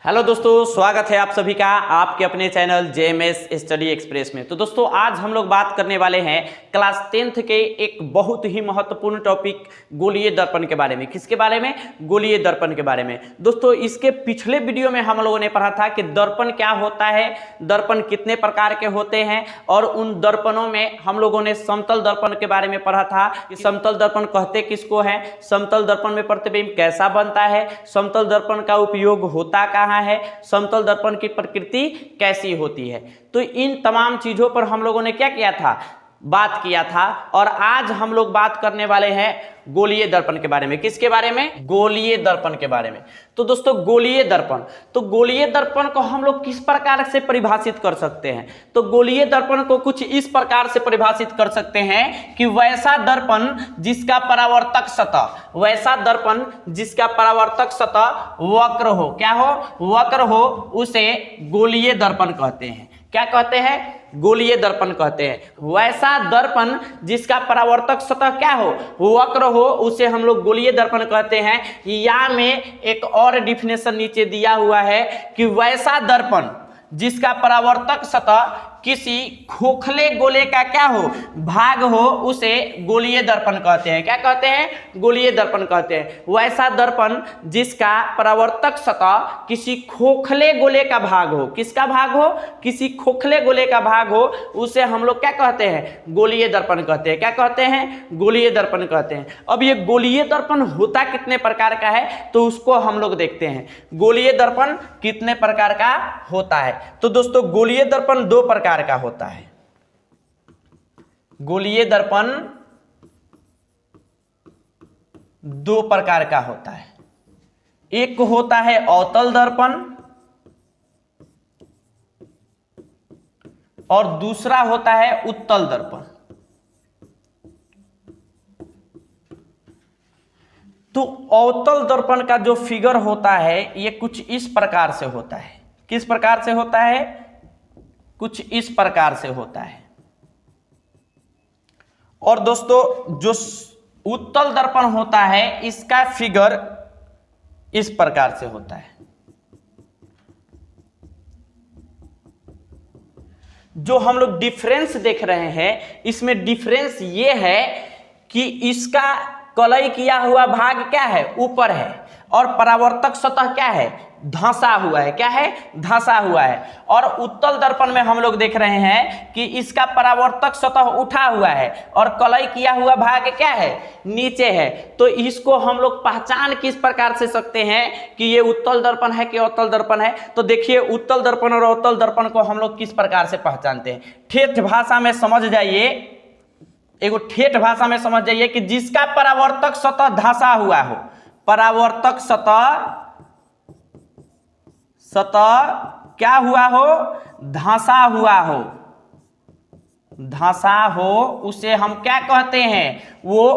Hello दोस्तों, स्वागत है आप सभी का आपके अपने चैनल जेएमएस स्टडी एक्सप्रेस में। तो दोस्तों आज हम लोग बात करने वाले हैं क्लास 10th के एक बहुत ही महत्वपूर्ण टॉपिक गोलीय दर्पण के बारे में। किसके बारे में? गोलीय दर्पण के बारे में। दोस्तों इसके पिछले वीडियो में हम लोगों ने पढ़ा था कि दर्पण क्या होता है, दर्पण कितने प्रकार के होते हैं, और उन दर्पणों में हम लोगों ने समतल दर्पण के बारे में पढ़ा था कि समतल दर्पण कहते किसको है, समतल दर्पण में प्रतिबिंब कैसा बनता है, समतल दर्पण का उपयोग होता कहाँ है, समतल दर्पण की प्रकृति कैसी होती है। तो इन तमाम चीजों पर हम लोगों ने क्या किया था, बात किया था। और आज हम लोग बात करने वाले हैं गोलीय दर्पण के बारे में। किसके बारे में? गोलीय दर्पण के बारे में। तो दोस्तों गोलीय दर्पण, तो गोलीय दर्पण को हम लोग किस प्रकार से परिभाषित कर सकते हैं? तो गोलीय दर्पण को कुछ इस प्रकार से परिभाषित कर सकते हैं कि वैसा दर्पण जिसका परावर्तक सतह, वैसा दर्पण जिसका परावर्तक सतह वक्र हो, क्या हो? वक्र हो, उसे गोलीय दर्पण कहते हैं। क्या कहते हैं? गोलीय दर्पण कहते हैं। वैसा दर्पण जिसका परावर्तक सतह क्या हो, वक्र हो, उसे हम लोग गोलीय दर्पण कहते हैं। या में एक और डिफिनेशन नीचे दिया हुआ है कि वैसा दर्पण जिसका परावर्तक सतह किसी खोखले गोले का क्या हो, भाग हो, उसे गोलीय दर्पण कहते हैं। क्या कहते हैं? गोलीय दर्पण कहते हैं। वैसा दर्पण जिसका परावर्तक सतह किसी खोखले गोले का भाग हो, किसका भाग हो? किसी खोखले गोले का भाग हो, उसे हम लोग क्या कहते हैं? गोलीय दर्पण कहते हैं। क्या कहते हैं? गोलीय दर्पण कहते हैं। अब ये गोलीय दर्पण होता कितने प्रकार का है, तो उसको हम लोग देखते हैं। गोलीय दर्पण कितने प्रकार का होता है? तो दोस्तों गोलीय दर्पण दो प्रकार का होता है। गोलीय दर्पण दो प्रकार का होता है। एक होता है अवतल दर्पण और दूसरा होता है उत्तल दर्पण। तो अवतल दर्पण का जो फिगर होता है ये कुछ इस प्रकार से होता है। किस प्रकार से होता है? कुछ इस प्रकार से होता है। और दोस्तों जो उत्तल दर्पण होता है इसका फिगर इस प्रकार से होता है। जो हम लोग डिफरेंस देख रहे हैं, इसमें डिफरेंस ये है कि इसका कलई किया हुआ भाग क्या है? ऊपर है, और परावर्तक सतह क्या है? धंसा हुआ है। क्या है? धंसा हुआ है। और उत्तल दर्पण में हम लोग देख रहे हैं कि इसका परावर्तक सतह उठा हुआ है और कलई किया हुआ भाग क्या है? नीचे है। तो इसको हम लोग पहचान किस प्रकार से सकते हैं कि ये उत्तल दर्पण है कि अवतल दर्पण है? तो देखिए उत्तल दर्पण और अवतल दर्पण को हम लोग किस प्रकार से पहचानते हैं। ठेठ भाषा में समझ जाइए, एगो ठेठ भाषा में समझ जाइए कि जिसका परावर्तक सतह धंसा हुआ हो, परावर्तक सतह क्या हुआ हो? धंसा हुआ हो, धंसा हो, उसे हम क्या कहते हैं? वो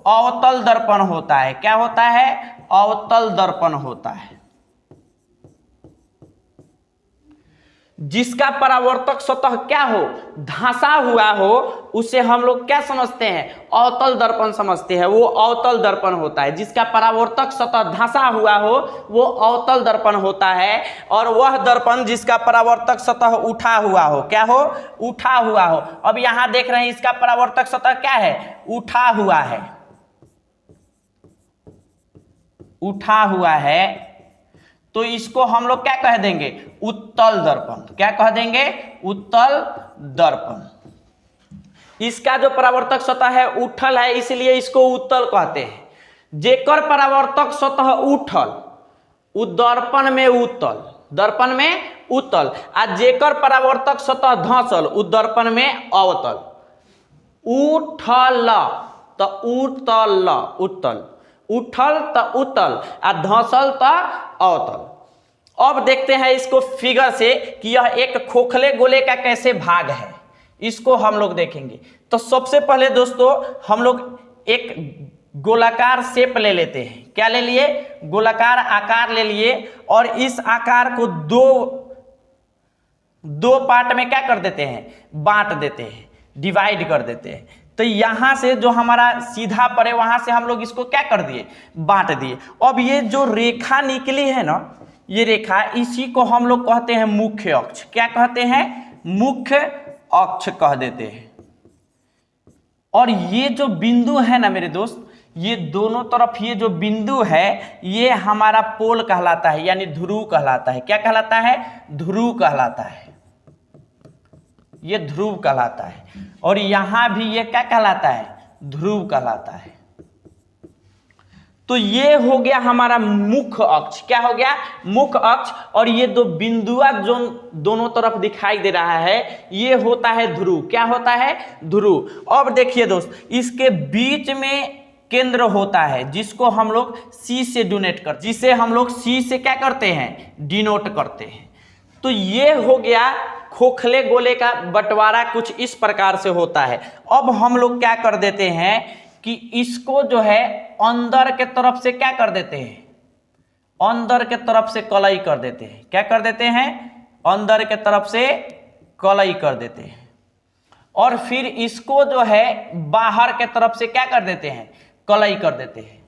अवतल दर्पण होता है। क्या होता है? अवतल दर्पण होता है। जिसका परावर्तक सतह क्या हो? धंसा हुआ हो, उसे हम लोग क्या समझते हैं? अवतल दर्पण समझते हैं। वो अवतल दर्पण होता है। जिसका परावर्तक सतह धंसा हुआ हो वो अवतल दर्पण होता है। और वह दर्पण जिसका परावर्तक सतह उठा हुआ हो, क्या हो? उठा हुआ हो। अब यहां देख रहे हैं इसका परावर्तक सतह क्या है? उठा हुआ है, उठा हुआ है। तो इसको हम लोग क्या कह देंगे? उत्तल दर्पण। क्या कह देंगे? उत्तल दर्पण। इसका जो परावर्तक सतह है उठल है, इसलिए इसको उत्तल कहते हैं। जेकर परावर्तक सतह उठल उ दर्पण में उत्तल, दर्पण में उत्तल। आ जेकर परावर्तक सतह धंसल उ दर्पण में अवतल। उठल तो उत्तल, उत्तल, उठल तो उत्तल, आ धंसल तो अवतल। अब देखते हैं इसको फिगर से कि यह एक खोखले गोले का कैसे भाग है, इसको हम लोग देखेंगे। तो सबसे पहले दोस्तों हम लोग एक गोलाकार शेप ले लेते हैं। क्या ले लिए? गोलाकार आकार ले लिए। और इस आकार को दो पार्ट में क्या कर देते हैं? बांट देते हैं, डिवाइड कर देते हैं। तो यहां से जो हमारा सीधा पड़े वहां से हम लोग इसको क्या कर दिए? बांट दिए। अब ये जो रेखा निकली है ना, ये रेखा, इसी को हम लोग कहते हैं मुख्य अक्ष। क्या कहते हैं? मुख्य अक्ष कह देते हैं। और ये जो बिंदु है ना मेरे दोस्त, ये दोनों तरफ ये जो बिंदु है ये हमारा पोल कहलाता है, यानी ध्रुव कहलाता है। क्या कहलाता है? ध्रुव कहलाता है। ये ध्रुव कहलाता है। और यहां भी ये क्या कहलाता है? ध्रुव कहलाता है। तो ये हो गया हमारा मुख्य अक्ष। क्या हो गया? मुख्य अक्ष। और ये दो बिंदुआ जो दोनों तरफ दिखाई दे रहा है ये होता है ध्रुव। क्या होता है? ध्रुव। अब देखिए दोस्त, इसके बीच में केंद्र होता है जिसको हम लोग सी से डोनेट करते, जिसे हम लोग सी से क्या करते हैं? डिनोट करते हैं। तो ये हो गया खोखले गोले का बंटवारा, कुछ इस प्रकार से होता है। अब हम लोग क्या कर देते हैं कि इसको जो है अंदर के तरफ से क्या कर देते हैं? अंदर के तरफ से कलई कर देते हैं। क्या कर देते हैं? अंदर के तरफ से कलई कर देते हैं। और फिर इसको जो है बाहर के तरफ से क्या कर देते हैं? कलई कर देते हैं।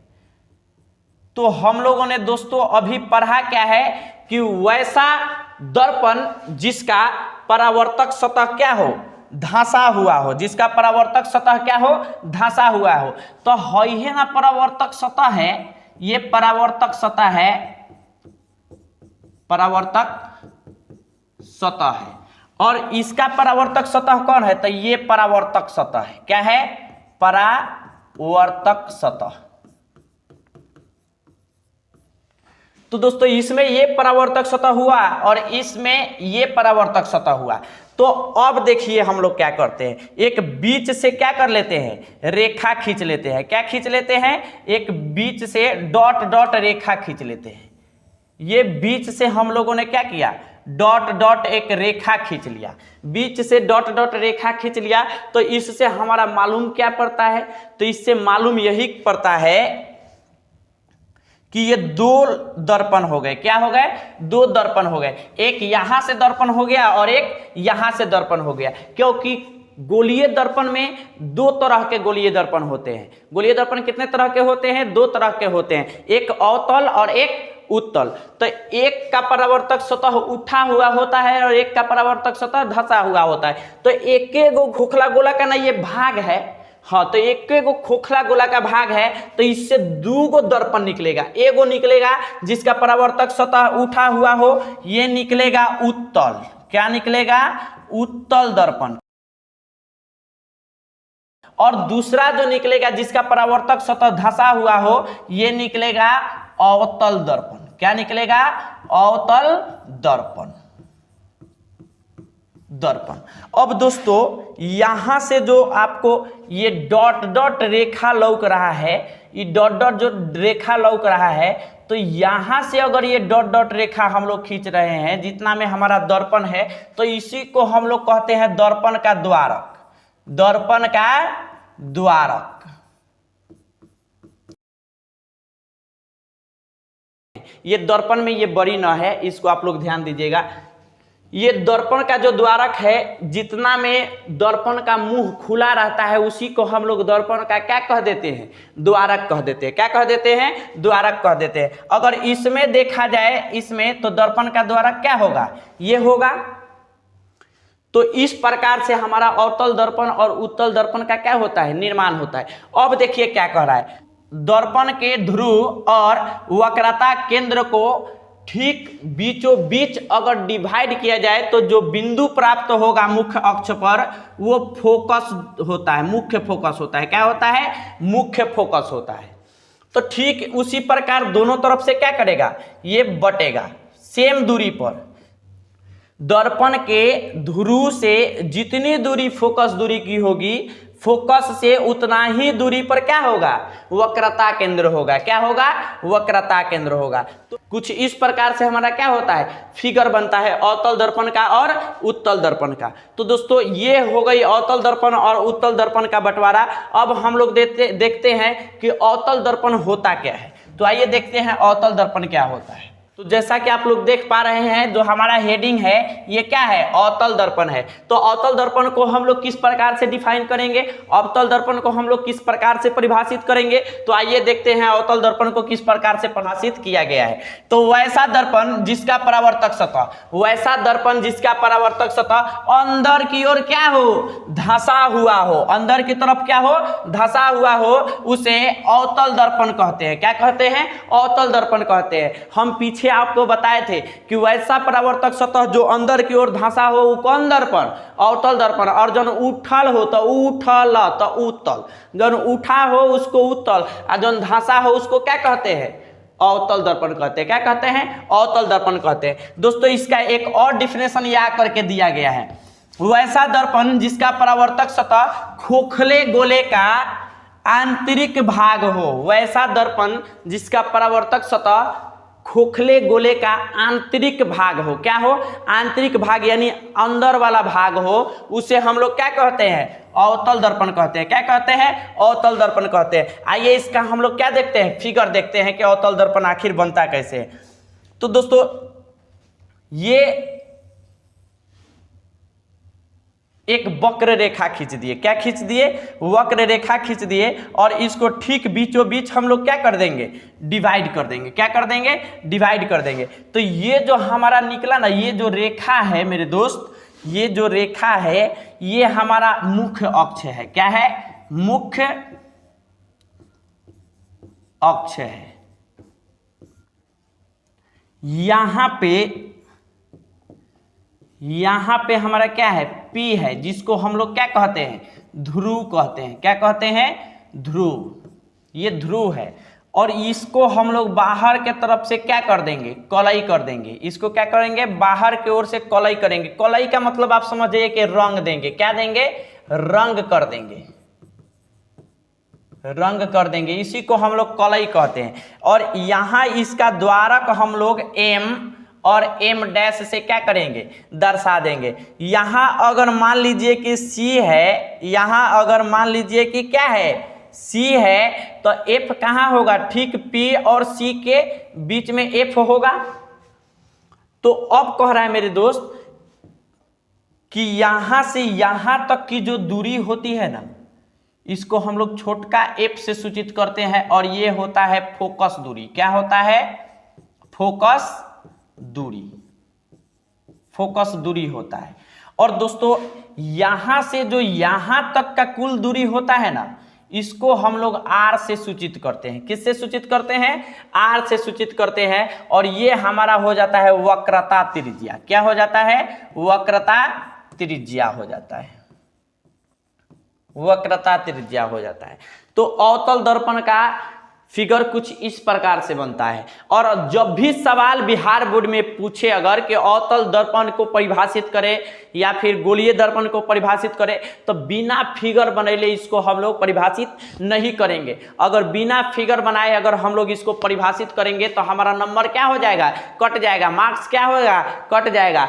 तो हम लोगों ने दोस्तों अभी पढ़ा क्या है कि वैसा दर्पण जिसका परावर्तक सतह क्या हो? धंसा हुआ हो। जिसका परावर्तक सतह क्या हो? धंसा हुआ हो। तो है ना परावर्तक सतह है, ये परावर्तक सतह है, परावर्तक सतह है। और इसका परावर्तक सतह कौन है? तो ये परावर्तक सतह है। क्या है? परावर्तक सतह। तो दोस्तों इसमें ये परावर्तक सतह हुआ और इसमें ये परावर्तक सतह हुआ। तो अब देखिए हम लोग क्या करते हैं, एक बीच से क्या कर लेते हैं? रेखा खींच लेते हैं। क्या खींच लेते हैं? एक बीच से डॉट डॉट रेखा खींच लेते हैं। ये बीच से हम लोगों ने क्या किया? डॉट डॉट एक रेखा खींच लिया। बीच से डॉट डॉट रेखा खींच लिया। तो इससे हमारा मालूम क्या पड़ता है? तो इससे मालूम यही पड़ता है कि ये दो दर्पण हो गए। क्या हो गए? दो दर्पण हो गए। एक यहां से दर्पण हो गया और एक यहां से दर्पण हो गया। क्योंकि गोलीय दर्पण में दो तरह के गोलीय दर्पण होते हैं। गोलीय दर्पण कितने तरह के होते हैं? दो तरह के होते हैं, एक अवतल और एक उत्तल। तो एक का परावर्तक सतह उठा हुआ होता है और एक का परावर्तक सतह धंसा हुआ होता है। तो एक गो खोखला गोला का ना ये भाग है। हाँ, तो एक गो खोखला गोला का भाग है, तो इससे दो गो दर्पण निकलेगा। एगो निकलेगा जिसका परावर्तक सतह उठा हुआ हो, ये निकलेगा उत्तल। क्या निकलेगा? उत्तल दर्पण। और दूसरा जो निकलेगा जिसका परावर्तक सतह धंसा हुआ हो, ये निकलेगा अवतल दर्पण। क्या निकलेगा? अवतल दर्पण। दर्पण। अब दोस्तों यहां से जो आपको ये डॉट डॉट रेखा लौक रहा है, ये डॉट डॉट जो रेखा लौक रहा है, तो यहां से अगर ये डॉट डॉट रेखा हम लोग खींच रहे हैं, जितना में हमारा दर्पण है, तो इसी को हम लोग कहते हैं दर्पण का द्वारक। दर्पण का द्वारक। ये दर्पण में ये बड़ी न है, इसको आप लोग ध्यान दीजिएगा। ये दर्पण का जो द्वारक है, जितना में दर्पण का मुंह खुला रहता है, उसी को हम लोग दर्पण का क्या कह देते हैं? द्वारक कह देते हैं। क्या कह देते हैं? द्वारक कह देते हैं। अगर इसमें देखा जाए, इसमें, तो दर्पण का द्वारक क्या होगा? ये होगा। तो इस प्रकार से हमारा अवतल दर्पण और उत्तल दर्पण का क्या होता है? निर्माण होता है। अब देखिए क्या कह रहा है, दर्पण के ध्रुव और वक्रता केंद्र को ठीक बीचों बीच अगर डिवाइड किया जाए, तो जो बिंदु प्राप्त होगा मुख्य अक्ष पर, वो फोकस होता है, मुख्य फोकस होता है। क्या होता है? मुख्य फोकस होता है। तो ठीक उसी प्रकार दोनों तरफ से क्या करेगा? ये बटेगा सेम दूरी पर। दर्पण के ध्रुव से जितनी दूरी फोकस दूरी की होगी, फोकस से उतना ही दूरी पर क्या होगा? वक्रता केंद्र होगा। क्या होगा? वक्रता केंद्र होगा। तो कुछ इस प्रकार से हमारा क्या होता है? फिगर बनता है अवतल दर्पण का और उत्तल दर्पण का। तो दोस्तों ये हो गई अवतल दर्पण और उत्तल दर्पण का बंटवारा। अब हम लोग देखते हैं कि अवतल दर्पण होता क्या है। तो आइए देखते हैं अवतल दर्पण क्या होता है। तो जैसा कि आप लोग देख पा रहे हैं, जो हमारा हेडिंग है ये क्या है, अवतल दर्पण है। तो अवतल दर्पण को हम लोग किस प्रकार से डिफाइन करेंगे, अवतल दर्पण को हम लोग किस प्रकार से परिभाषित करेंगे, तो आइए देखते हैं अवतल दर्पण को किस प्रकार से परिभाषित किया गया है। तो वैसा दर्पण जिसका परावर्तक सतह, वैसा दर्पण जिसका परावर्तक सतह अंदर की ओर क्या हो, धंसा हुआ हो, अंदर की तरफ क्या हो, धंसा हुआ हो, उसे अवतल दर्पण कहते हैं। क्या कहते हैं, अवतल दर्पण कहते हैं। हम पीछे आपको बताए थे कि वैसा परावर्तक सतह जो अंदर की ओर धंसा हो वो कौन दर्पण, अवतल दर्पण। और जब उठल हो तो उठल तो उत्तल, जब उठा हो उसको उत्तल, और जब धंसा हो उसको क्या कहते हैं, अवतल दर्पण कहते हैं। क्या कहते हैं, अवतल दर्पण कहते हैं। दोस्तों इसका एक और डिफिनेशन यहाँ करके दिया गया है, वैसा दर्पण जिसका परावर्तक सतह खोखले गोले का आंतरिक भाग हो, वैसा दर्पण जिसका परावर्तक सतह खोखले गोले का आंतरिक भाग हो, क्या हो, आंतरिक भाग यानी अंदर वाला भाग हो, उसे हम लोग क्या कहते हैं, अवतल दर्पण कहते हैं। क्या कहते हैं, अवतल दर्पण कहते हैं। आइए इसका हम लोग क्या देखते हैं, फिगर देखते हैं कि अवतल दर्पण आखिर बनता कैसे है। तो दोस्तों ये एक वक्र रेखा खींच दिए, क्या खींच दिए, वक्र रेखा खींच दिए, और इसको ठीक बीचों बीच हम लोग क्या कर देंगे, डिवाइड कर देंगे। क्या कर देंगे, डिवाइड कर देंगे। तो ये जो हमारा निकला ना, ये जो रेखा है मेरे दोस्त, ये जो रेखा है ये हमारा मुख्य अक्ष है। क्या है, मुख्य अक्ष है। यहां पे हमारा क्या है, P है, जिसको हम लोग क्या कहते हैं, ध्रुव कहते हैं। क्या कहते हैं, ध्रुव, ये ध्रुव है। और इसको हम लोग बाहर के तरफ से क्या कर देंगे, कलई कर देंगे। इसको क्या करेंगे, बाहर की ओर से कलई करेंगे। कलई का मतलब आप समझिए कि रंग देंगे। क्या देंगे, रंग कर देंगे, रंग कर देंगे। इसी को हम लोग कलई कहते हैं। और यहां इसका द्वारक हम लोग M और M डैश से क्या करेंगे, दर्शा देंगे। यहां अगर मान लीजिए कि C है, यहां अगर मान लीजिए कि क्या है, C है, तो F कहां होगा, ठीक P और C के बीच में F होगा। तो अब कह रहा है मेरे दोस्त कि यहां से यहां तक की जो दूरी होती है ना, इसको हम लोग छोटका f से सूचित करते हैं, और ये होता है फोकस दूरी। क्या होता है, फोकस दूरी, फोकस दूरी होता है। और दोस्तों यहां से जो यहां तक का कुल दूरी होता है ना, इसको हम लोग r से सूचित करते हैं। किससे सूचित करते हैं, r से सूचित करते हैं। और ये हमारा हो जाता है वक्रता त्रिज्या। क्या हो जाता है, वक्रता त्रिज्या हो जाता है, वक्रता त्रिज्या हो जाता है। तो अवतल दर्पण का फिगर कुछ इस प्रकार से बनता है। और जब भी सवाल बिहार बोर्ड में पूछे अगर कि अवतल दर्पण को परिभाषित करें या फिर गोलीय दर्पण को परिभाषित करें, तो बिना फिगर बनैले इसको हम लोग परिभाषित नहीं करेंगे। अगर बिना फिगर बनाए अगर हम लोग इसको परिभाषित करेंगे तो हमारा नंबर क्या हो जाएगा, कट जाएगा, मार्क्स क्या होगा, कट जाएगा।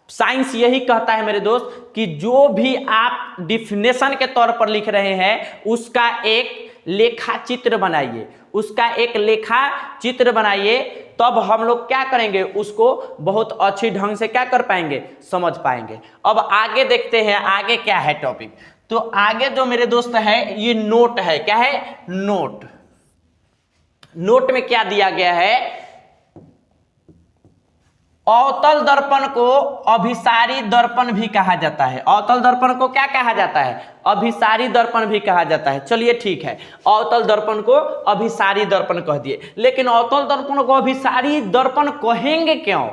साइंस यही कहता है मेरे दोस्त कि जो भी आप डिफिनेशन के तौर पर लिख रहे हैं उसका एक लेखा चित्र बनाइए, उसका एक लेखा चित्र बनाइए, तब हम लोग क्या करेंगे, उसको बहुत अच्छी ढंग से क्या कर पाएंगे, समझ पाएंगे। अब आगे देखते हैं आगे क्या है टॉपिक। तो आगे जो मेरे दोस्त है ये नोट है। क्या है, नोट। नोट में क्या दिया गया है, अवतल दर्पण को अभिसारी दर्पण भी कहा जाता है। अवतल दर्पण को क्या कहा जाता है, अभिसारी दर्पण भी कहा जाता है। चलिए ठीक है, अवतल दर्पण को अभिसारी दर्पण कह दिए, लेकिन अवतल दर्पण को अभिसारी दर्पण कहेंगे क्यों,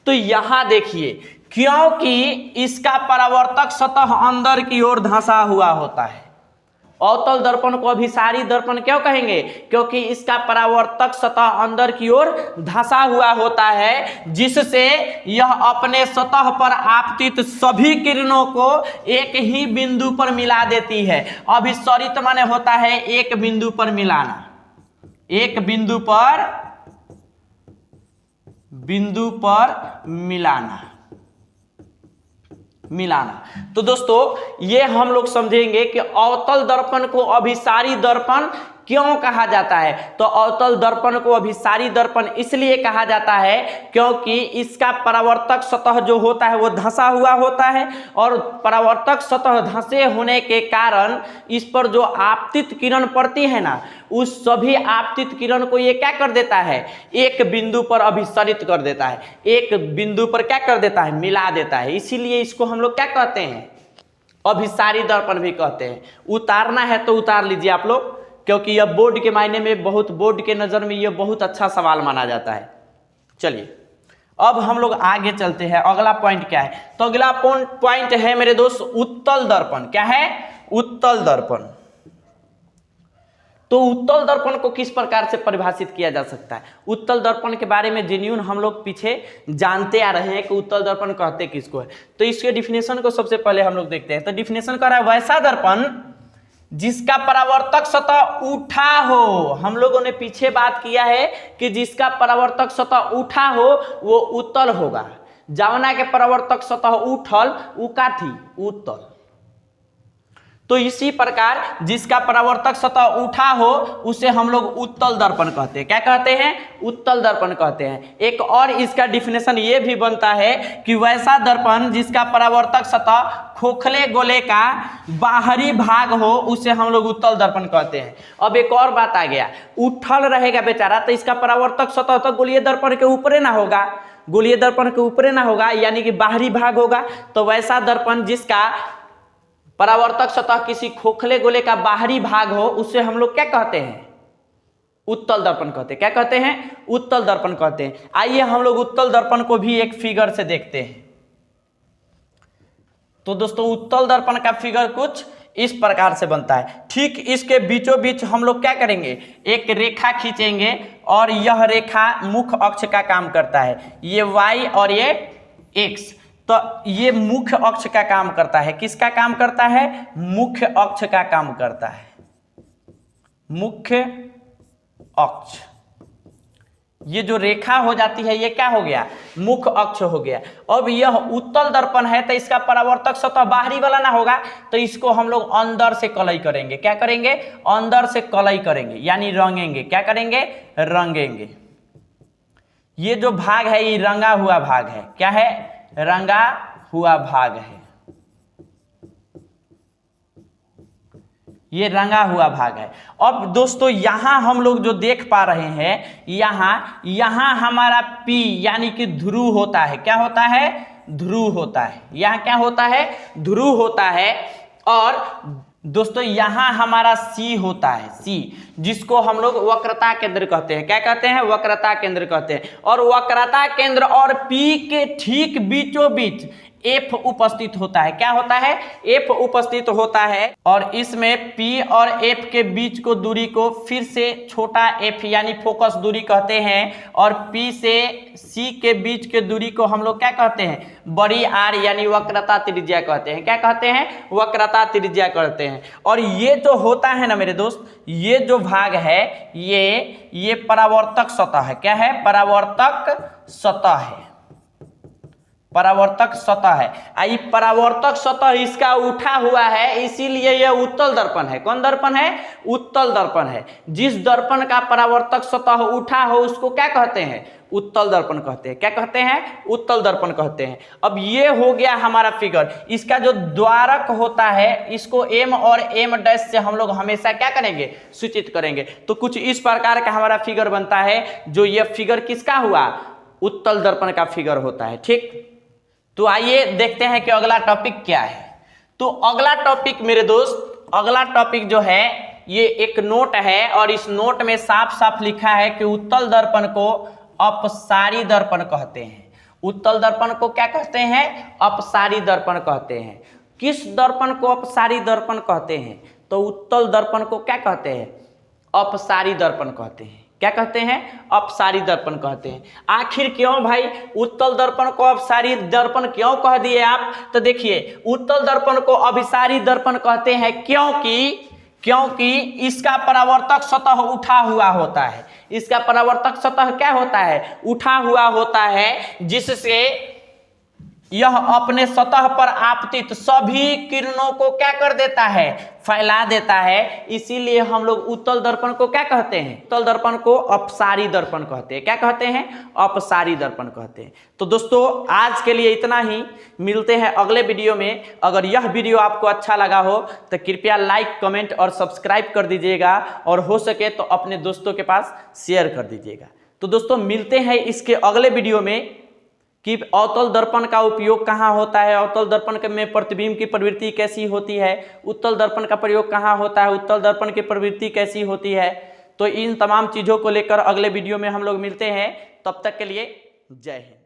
तो यहां देखिए, क्योंकि इसका परावर्तक सतह अंदर की ओर धंसा हुआ होता है। अवतल दर्पण को अभिसारी दर्पण क्यों कहेंगे, क्योंकि इसका परावर्तक सतह अंदर की ओर धंसा हुआ होता है, जिससे यह अपने सतह पर आपतित सभी किरणों को एक ही बिंदु पर मिला देती है। अभिसरित माने होता है एक बिंदु पर मिलाना, एक बिंदु पर मिलाना। तो दोस्तों ये हम लोग समझेंगे कि अवतल दर्पण को अभिसारी दर्पण क्यों कहा जाता है? तो अवतल दर्पण को अभिसारी दर्पण इसलिए कहा जाता है क्योंकि इसका परावर्तक सतह जो होता है वो धंसा हुआ होता है, और परावर्तक सतह धंसे होने के कारण इस पर जो आपतित किरण पड़ती है ना, उस सभी आपतित किरण को ये क्या कर देता है, एक बिंदु पर अभिसरित कर देता है, एक बिंदु पर क्या कर देता है, मिला देता है। इसीलिए इसको हम लोग क्या कहते हैं, अभिसारी दर्पण भी कहते हैं। उतारना है तो उतार लीजिए आप लोग, क्योंकि यह बोर्ड के मायने में बोर्ड के नजर में यह बहुत अच्छा सवाल माना जाता है। चलिए अब हम लोग आगे चलते हैं। अगला पॉइंट क्या है? तो अगला पॉइंट है मेरे दोस्त उत्तल दर्पण। क्या है? उत्तल दर्पण। तो उत्तल दर्पण को किस प्रकार से परिभाषित किया जा सकता है? उत्तल दर्पण के बारे में जेन्युइन हम लोग पीछे जानते आ रहे हैं कि उत्तल दर्पण कहते किसको है। तो इसके डिफिनेशन को सबसे पहले हम लोग देखते हैं। तो डिफिनेशन कह रहा है वैसा दर्पण जिसका परावर्तक सतह उठा हो। हम लोगों ने पीछे बात किया है कि जिसका परावर्तक सतह उठा हो वो उत्तल होगा। जवना के परावर्तक सतह उठल उ का थी, उत्तल। तो इसी प्रकार जिसका परावर्तक सतह उठा हो उसे हम लोग उत्तल दर्पण कहते हैं। क्या कहते हैं? उत्तल दर्पण कहते हैं। एक और इसका डिफिनेशन ये भी बनता है कि वैसा दर्पण जिसका परावर्तक सतह खोखले गोले का बाहरी भाग हो उसे हम लोग उत्तल दर्पण कहते हैं। अब एक और बात आ गया, उठल रहेगा बेचारा तो इसका परावर्तक सतह तो गोलीय दर्पण के ऊपर ना होगा, गोलीय दर्पण के ऊपर ना होगा, यानी कि बाहरी भाग होगा। तो वैसा दर्पण जिसका परावर्तक सतह किसी खोखले गोले का बाहरी भाग हो उसे हम लोग क्या कहते हैं? उत्तल दर्पण कहते हैं। क्या कहते हैं? उत्तल दर्पण कहते हैं। आइए हम लोग उत्तल दर्पण को भी एक फिगर से देखते हैं। तो दोस्तों उत्तल दर्पण का फिगर कुछ इस प्रकार से बनता है। ठीक इसके बीचों बीच हम लोग क्या करेंगे, एक रेखा खींचेंगे और यह रेखा मुख्य अक्ष का काम करता है। ये y और ये x, तो ये मुख्य अक्ष का काम करता है। किसका काम करता है? मुख्य अक्ष का काम करता है। मुख्य अक्ष, ये जो रेखा हो जाती है ये क्या हो गया? मुख्य अक्ष हो गया। अब यह उत्तल दर्पण है तो इसका परावर्तक सतह बाहरी वाला ना होगा, तो इसको हम लोग अंदर से कलई करेंगे। क्या करेंगे? अंदर से कलई करेंगे, यानी रंगेंगे। क्या करेंगे? रंगेंगे। ये जो भाग है ये रंगा हुआ भाग है। क्या है? रंगा हुआ भाग है। ये रंगा हुआ भाग है। अब दोस्तों यहां हम लोग जो देख पा रहे हैं, यहां हमारा P यानी कि ध्रुव होता है। क्या होता है? ध्रुव होता है। यहां क्या होता है? ध्रुव होता है। और दोस्तों यहां हमारा C होता है, C, जिसको हम लोग वक्रता केंद्र कहते हैं। क्या कहते हैं? वक्रता केंद्र कहते हैं। और वक्रता केंद्र और P के ठीक बीचों बीच F उपस्थित होता है। क्या होता है? F उपस्थित होता है। और इसमें P और F के बीच को दूरी को फिर से छोटा f यानी फोकस दूरी कहते हैं। और P से C के बीच के दूरी को हम लोग क्या कहते हैं? बड़ी R यानी वक्रता त्रिज्या कहते हैं। क्या कहते हैं? वक्रता त्रिज्या कहते हैं। और ये जो होता है ना मेरे दोस्त, ये जो भाग है ये परावर्तक सतह है। क्या है? परावर्तक सतह है। परावर्तक सतह है। आई परावर्तक सतह इसका उठा हुआ है, इसीलिए यह उत्तल दर्पण है। कौन दर्पण है? उत्तल दर्पण है। जिस दर्पण का परावर्तक सतह उठा हो उसको क्या कहते हैं? उत्तल दर्पण कहते हैं। क्या कहते हैं? उत्तल दर्पण कहते हैं। अब ये हो गया हमारा फिगर। इसका जो द्वारक होता है इसको M और M' से हम लोग हमेशा क्या करेंगे? सूचित करेंगे। तो कुछ इस प्रकार का हमारा फिगर बनता है, जो ये फिगर किसका हुआ? उत्तल दर्पण का फिगर होता है। ठीक, तो आइए देखते हैं कि अगला टॉपिक क्या है। तो अगला टॉपिक मेरे दोस्त, अगला टॉपिक जो है ये एक नोट है, और इस नोट में साफ साफ लिखा है कि उत्तल दर्पण को अपसारी दर्पण कहते हैं। उत्तल दर्पण को क्या कहते हैं? अपसारी दर्पण कहते हैं। किस दर्पण को अपसारी दर्पण कहते हैं? तो उत्तल दर्पण को क्या कहते हैं? अपसारी दर्पण कहते हैं। क्या कहते हैं? अपसारी दर्पण कहते हैं। आखिर क्यों भाई उत्तल दर्पण को अपसारी दर्पण क्यों कह दिए आप? तो देखिए, उत्तल दर्पण को अभिसारी दर्पण कहते हैं क्योंकि इसका परावर्तक सतह उठा हुआ होता है। इसका परावर्तक सतह क्या होता है? उठा हुआ होता है, जिससे यह अपने सतह पर आपतित सभी किरणों को क्या कर देता है, फैला देता है। इसीलिए हम लोग उत्तल दर्पण को क्या कहते हैं, उत्तल दर्पण को अपसारी दर्पण कहते हैं। क्या कहते हैं, अपसारी दर्पण कहते हैं। तो दोस्तों आज के लिए इतना ही, मिलते हैं अगले वीडियो में। अगर यह वीडियो आपको अच्छा लगा हो तो कृपया लाइक, कमेंट और सब्सक्राइब कर दीजिएगा, और हो सके तो अपने दोस्तों के पास शेयर कर दीजिएगा। तो दोस्तों मिलते हैं इसके अगले वीडियो में कि अवतल दर्पण का उपयोग कहाँ होता है, अवतल दर्पण में प्रतिबिंब की प्रवृत्ति कैसी होती है, उत्तल दर्पण का प्रयोग कहाँ होता है, उत्तल दर्पण की प्रवृत्ति कैसी होती है। तो इन तमाम चीज़ों को लेकर अगले वीडियो में हम लोग मिलते हैं। तब तक के लिए जय हिंद।